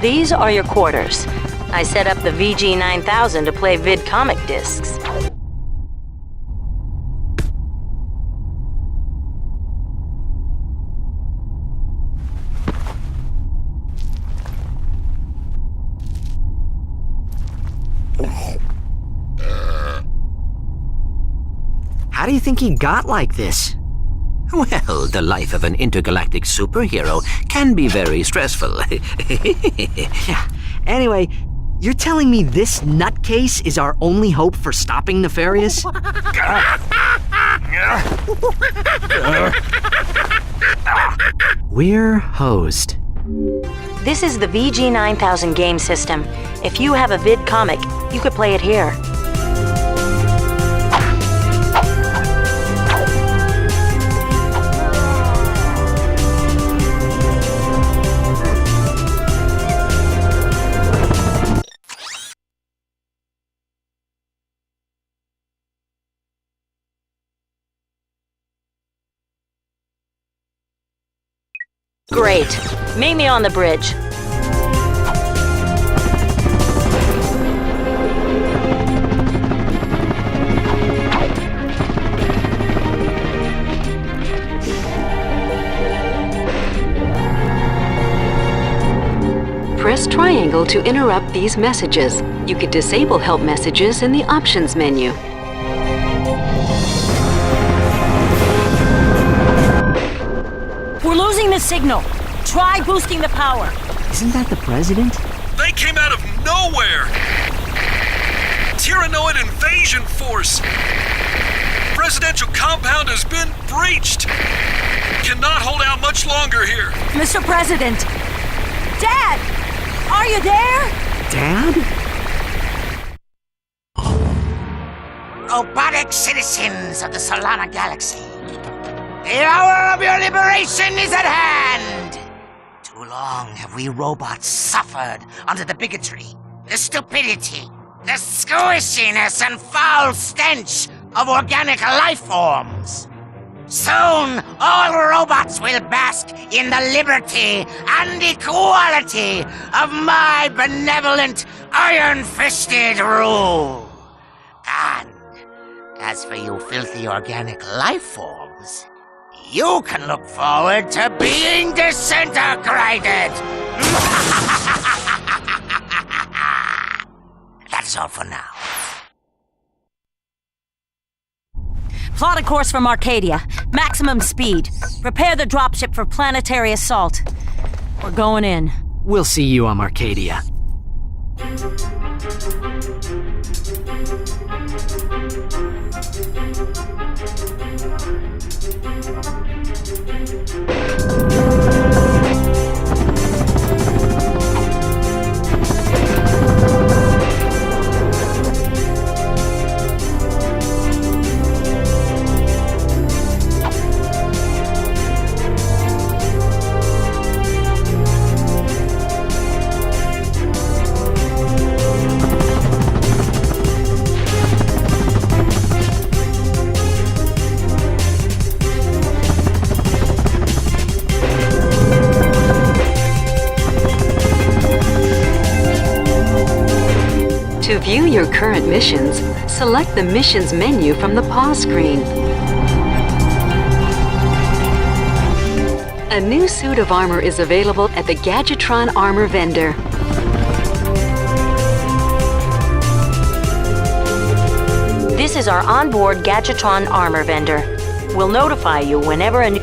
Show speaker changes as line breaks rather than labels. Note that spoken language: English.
These are your quarters. I set up the VG9000 to play vid comic discs.
How do you think he got like this?
Well, the life of an intergalactic superhero can be very stressful.
Yeah. Anyway, you're telling me this nutcase is our only hope for stopping Nefarious? We're hosed.
This is the VG9000 game system. If you have a vid comic, you could play it here. Great. Meet me on the bridge.
Press triangle to interrupt these messages. You can disable help messages in the options menu.
We're losing the signal. Try boosting the power.
Isn't that the president?
They came out of nowhere! Tyrannoid invasion force! Presidential compound has been breached! Cannot hold out much longer here!
Mr. President! Dad! Are you there?
Dad?
Robotic citizens of the Solana Galaxy, the hour of your liberation is at hand! Too long have we robots suffered under the bigotry, the stupidity, the squishiness and foul stench of organic life forms. Soon, all robots will bask in the liberty and equality of my benevolent, iron-fisted rule. And as for you filthy organic life forms, you can look forward to being disintegrated! That's all for now.
Plot a course from Arcadia. Maximum speed. Prepare the dropship for planetary assault. We're going in.
We'll see you on Arcadia.
To view your current missions, select the missions menu from the pause screen. A new suit of armor is available at the Gadgetron Armor Vendor.
This is our onboard Gadgetron armor vendor. We'll notify you whenever a new